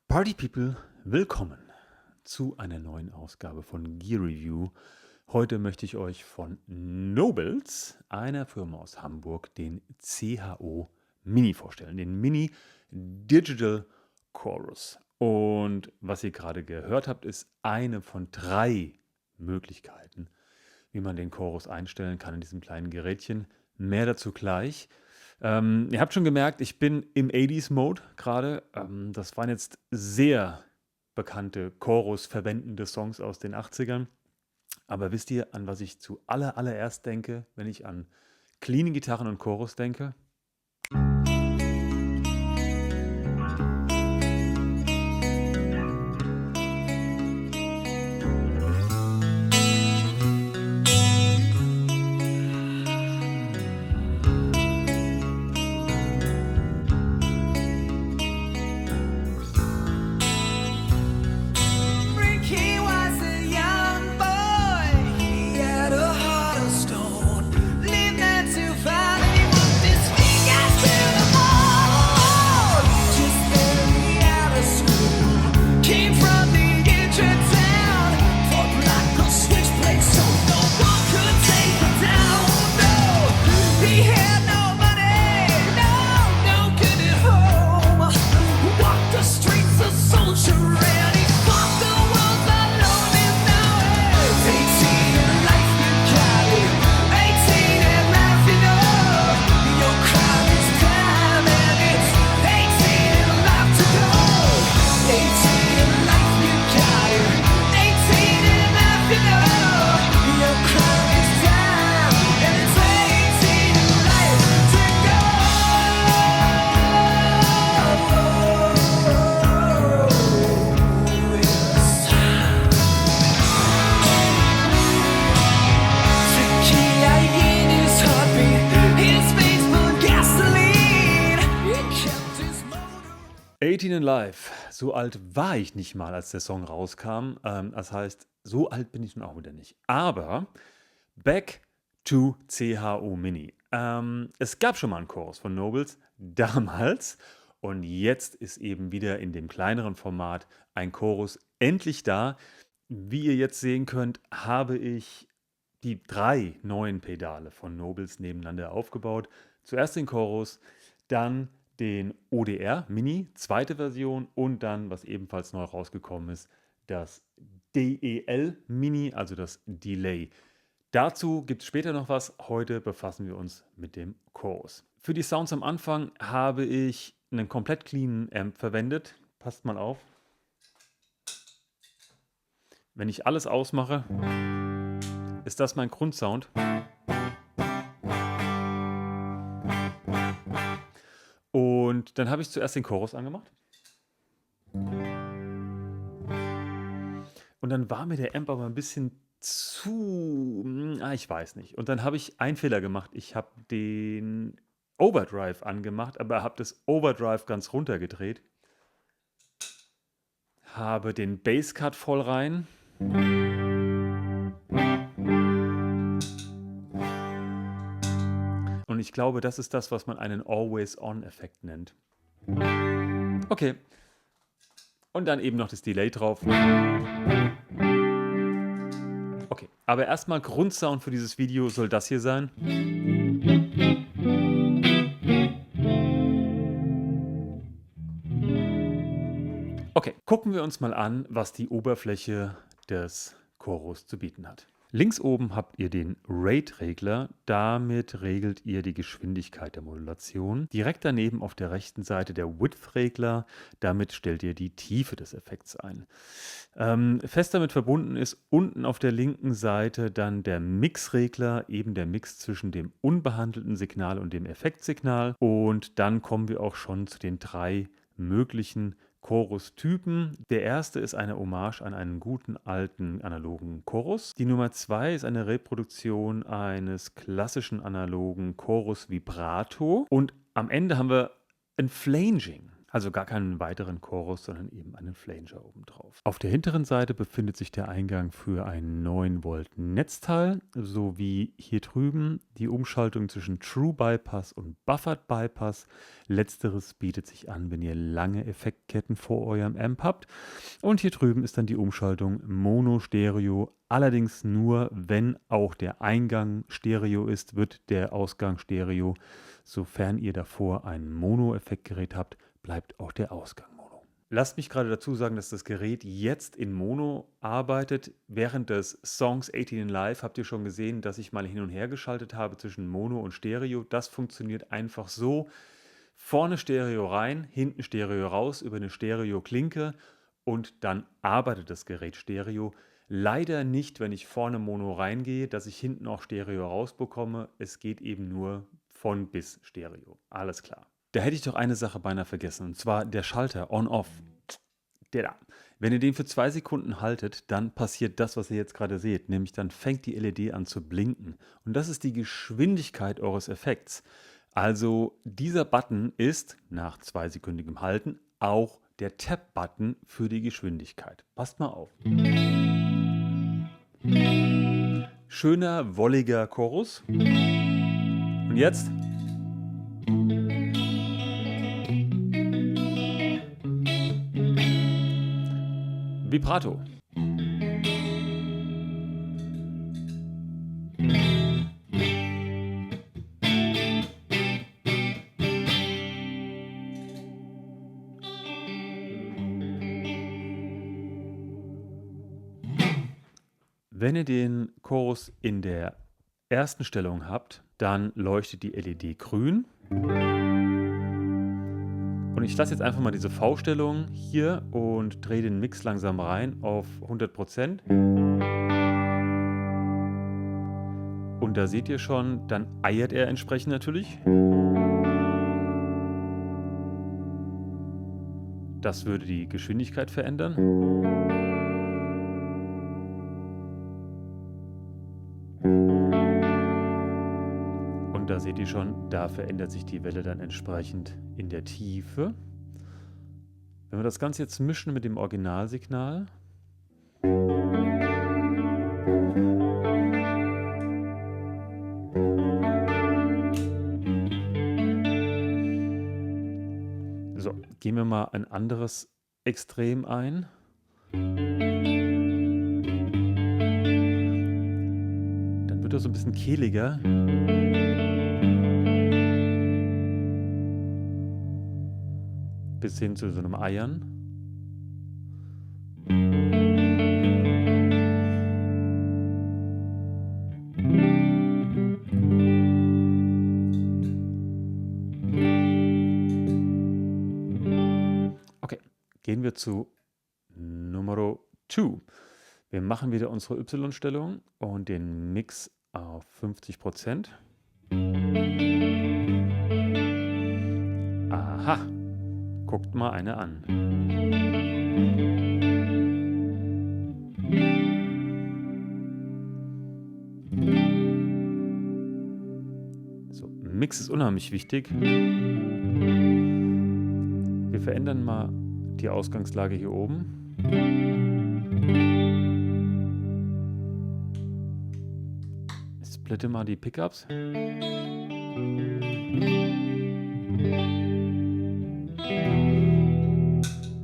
Party People, willkommen zu einer neuen Ausgabe von Gear Review. Heute möchte ich euch von Nobles, einer Firma aus Hamburg, den CHO Mini vorstellen, den Mini Digital Chorus. Und was ihr gerade gehört habt, ist eine von 3 Möglichkeiten, wie man den Chorus einstellen kann in diesem kleinen Gerätchen. Mehr dazu gleich. Ihr habt schon gemerkt, ich bin im 80s-Mode gerade. Das waren jetzt sehr bekannte Chorus verwendende Songs aus den 80ern. Aber wisst ihr, an was ich zuallererst denke, wenn ich an cleane Gitarren und Chorus denke? 'He was a young boy, he had a heart of stone. Lived not too far, and he walked his fingers to the bone. Just barely out of school, came from the edge of town. Fought like a switchblade, so no one could take him down. No, he had no money, no good at home. Walked the streets a soldier, and he fought the world alone. And now it's 18 and life you got it. 18 and life you know. Your crime is time, and it's 18 and life to go. 18 and life you got it. 18 and life you know. Your crime is time, and it's 18 and life to go. 18 in Life. So alt war ich nicht mal, als der Song rauskam. Das heißt, so alt bin ich nun auch wieder nicht. Aber back to CHO Mini. Es gab schon mal einen Chorus von Nobles damals. Und jetzt ist eben wieder in dem kleineren Format ein Chorus endlich da. Wie ihr jetzt sehen könnt, habe ich die 3 neuen Pedale von Nobles nebeneinander aufgebaut. Zuerst den Chorus, dann den ODR Mini, zweite Version und dann, was ebenfalls neu rausgekommen ist, das DEL Mini, also das Delay. Dazu gibt es später noch was. Heute befassen wir uns mit dem Chorus. Für die Sounds am Anfang habe ich einen komplett cleanen Amp verwendet. Passt mal auf. Wenn ich alles ausmache, ist das mein Grundsound. Und dann habe ich zuerst den Chorus angemacht. Und dann war mir der Amp aber ein bisschen zu, ich weiß nicht. Und dann habe ich einen Fehler gemacht. Ich habe den Overdrive angemacht, aber habe das Overdrive ganz runtergedreht. Habe den Basscut voll rein. Und ich glaube, das ist das, was man einen Always-On-Effekt nennt. Okay. Und dann eben noch das Delay drauf. Okay, aber erstmal Grundsound für dieses Video soll das hier sein. Okay, gucken wir uns mal an, was die Oberfläche des Chorus zu bieten hat. Links oben habt ihr den Rate-Regler, damit regelt ihr die Geschwindigkeit der Modulation. Direkt daneben auf der rechten Seite der Width-Regler, damit stellt ihr die Tiefe des Effekts ein. Fest damit verbunden ist unten auf der linken Seite dann der Mix-Regler, eben der Mix zwischen dem unbehandelten Signal und dem Effektsignal. Und dann kommen wir auch schon zu den 3 möglichen Chorus-Typen. Der erste ist eine Hommage an einen guten alten analogen Chorus. Die Nummer 2 ist eine Reproduktion eines klassischen analogen Chorus Vibrato. Und am Ende haben wir ein Flanging. Also gar keinen weiteren Chorus, sondern eben einen Flanger obendrauf. Auf der hinteren Seite befindet sich der Eingang für ein 9 Volt Netzteil, sowie hier drüben die Umschaltung zwischen True Bypass und Buffered Bypass. Letzteres bietet sich an, wenn ihr lange Effektketten vor eurem Amp habt. Und hier drüben ist dann die Umschaltung Mono-Stereo. Allerdings nur, wenn auch der Eingang Stereo ist, wird der Ausgang Stereo. Sofern ihr davor ein Mono-Effektgerät habt, bleibt auch der Ausgang Mono. Lasst mich gerade dazu sagen, dass das Gerät jetzt in Mono arbeitet. Während des Songs 18 in Live habt ihr schon gesehen, dass ich mal hin und her geschaltet habe zwischen Mono und Stereo. Das funktioniert einfach so. Vorne Stereo rein, hinten Stereo raus über eine Stereo-Klinke und dann arbeitet das Gerät Stereo. Leider nicht, wenn ich vorne Mono reingehe, dass ich hinten auch Stereo rausbekomme. Es geht eben nur von bis Stereo. Alles klar. Da hätte ich doch eine Sache beinahe vergessen, und zwar der Schalter On-Off. Der da. Wenn ihr den für 2 Sekunden haltet, dann passiert das, was ihr jetzt gerade seht, nämlich dann fängt die LED an zu blinken. Und das ist die Geschwindigkeit eures Effekts. Also dieser Button ist nach 2-sekündigem Halten auch der Tap-Button für die Geschwindigkeit. Passt mal auf. Schöner, wolliger Chorus. Und jetzt? Vibrato. Wenn ihr den Chorus in der ersten Stellung habt, dann leuchtet die LED grün. Und ich lasse jetzt einfach mal diese V-Stellung hier und drehe den Mix langsam rein auf 100%. Und da seht ihr schon, dann eiert er entsprechend natürlich. Das würde die Geschwindigkeit verändern. Und da seht ihr schon, da verändert sich die Welle dann entsprechend in der Tiefe. Wenn wir das Ganze jetzt mischen mit dem Originalsignal. So, gehen wir mal ein anderes Extrem ein. Dann wird er so ein bisschen kehliger. Bis hin zu so einem Eiern. Okay, gehen wir zu Nummer 2. Wir machen wieder unsere Y-Stellung und den Mix auf 50%. Aha. Guckt mal eine an. So, Mix ist unheimlich wichtig. Wir verändern mal die Ausgangslage hier oben. Splitte mal die Pickups.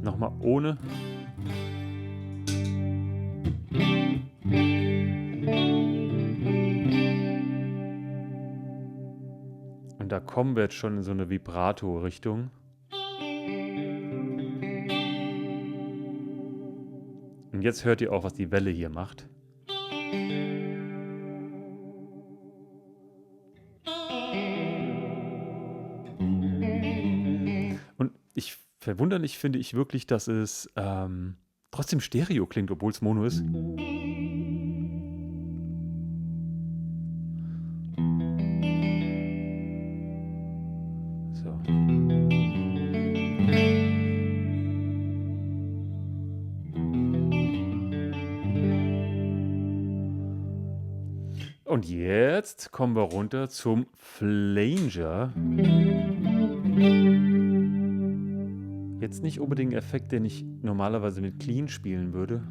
Nochmal ohne. Und da kommen wir jetzt schon in so eine Vibrato-Richtung. Und jetzt hört ihr auch, was die Welle hier macht. Und verwunderlich finde ich wirklich, dass es trotzdem Stereo klingt, obwohl es Mono ist. So. Und jetzt kommen wir runter zum Flanger. Jetzt nicht unbedingt ein Effekt, den ich normalerweise mit Clean spielen würde.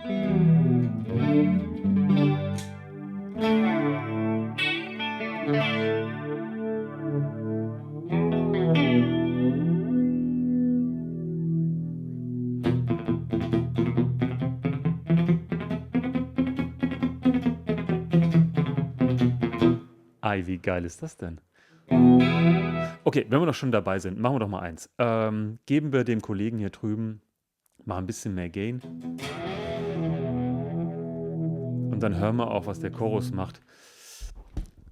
Ei, wie geil ist das denn? Okay, wenn wir doch schon dabei sind, machen wir doch mal eins. Geben wir dem Kollegen hier drüben mal ein bisschen mehr Gain. Und dann hören wir auch, was der Chorus macht.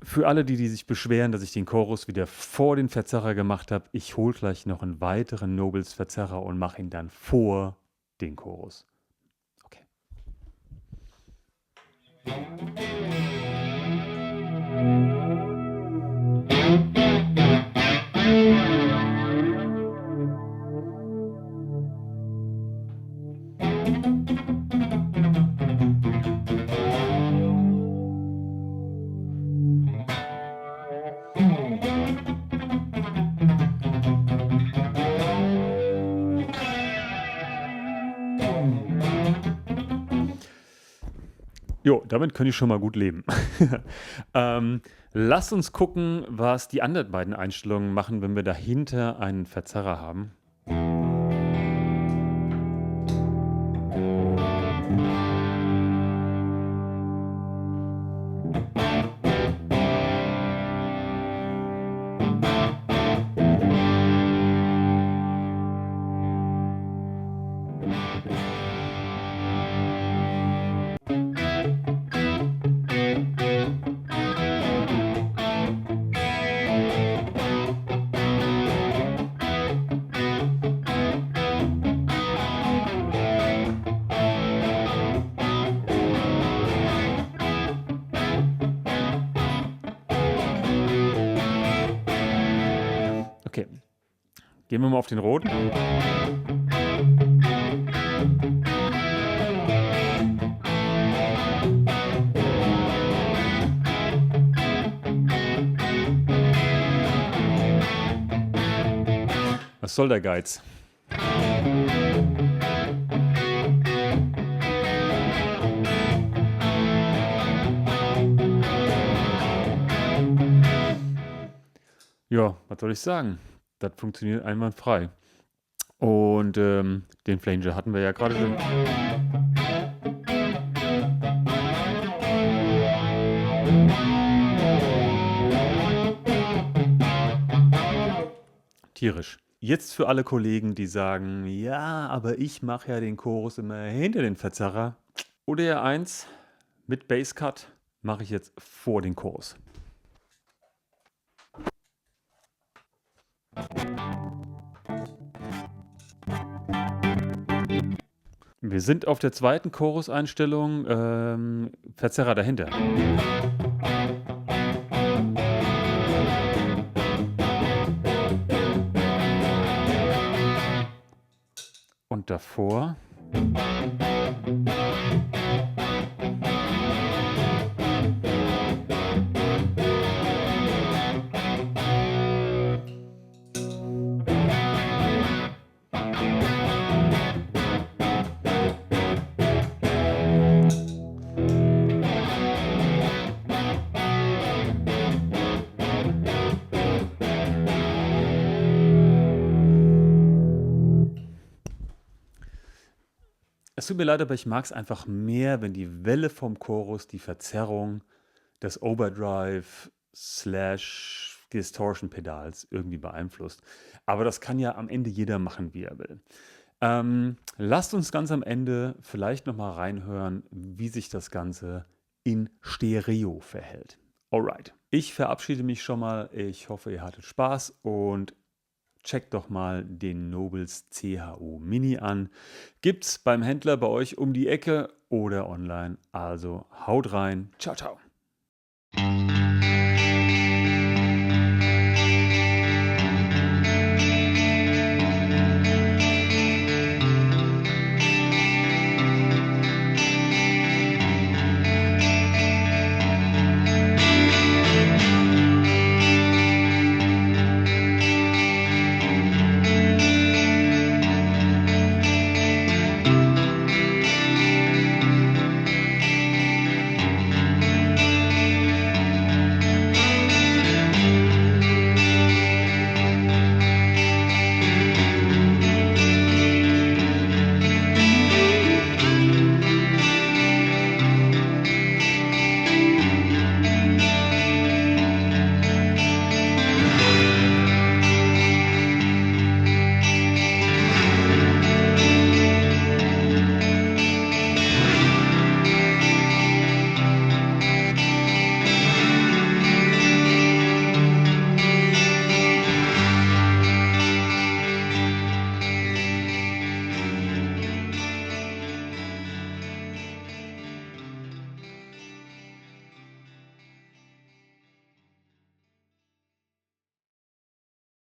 Für alle, die sich beschweren, dass ich den Chorus wieder vor den Verzerrer gemacht habe, ich hole gleich noch einen weiteren Nobles-Verzerrer und mache ihn dann vor den Chorus. Okay. Jo, damit könnte ich schon mal gut leben. Lasst uns gucken, was die anderen beiden Einstellungen machen, wenn wir dahinter einen Verzerrer haben. Okay, gehen wir mal auf den roten. Was soll der Geiz? Ja, was soll ich sagen? Das funktioniert einwandfrei. Und den Flanger hatten wir ja gerade schon. Tierisch. Jetzt für alle Kollegen, die sagen, ja, aber ich mache ja den Chorus immer hinter den Verzerrer. Oder ja eins, mit Basscut mache ich jetzt vor den Chorus. Wir sind auf der zweiten Choruseinstellung, Verzerrer dahinter. Und davor. Es tut mir leid, aber ich mag es einfach mehr, wenn die Welle vom Chorus die Verzerrung des Overdrive/Distortion-Pedals irgendwie beeinflusst. Aber das kann ja am Ende jeder machen, wie er will. Lasst uns ganz am Ende vielleicht nochmal reinhören, wie sich das Ganze in Stereo verhält. Alright, ich verabschiede mich schon mal. Ich hoffe, ihr hattet Spaß und checkt doch mal den Nobles CHU Mini an. Gibt's beim Händler bei euch um die Ecke oder online. Also haut rein. Ciao, ciao.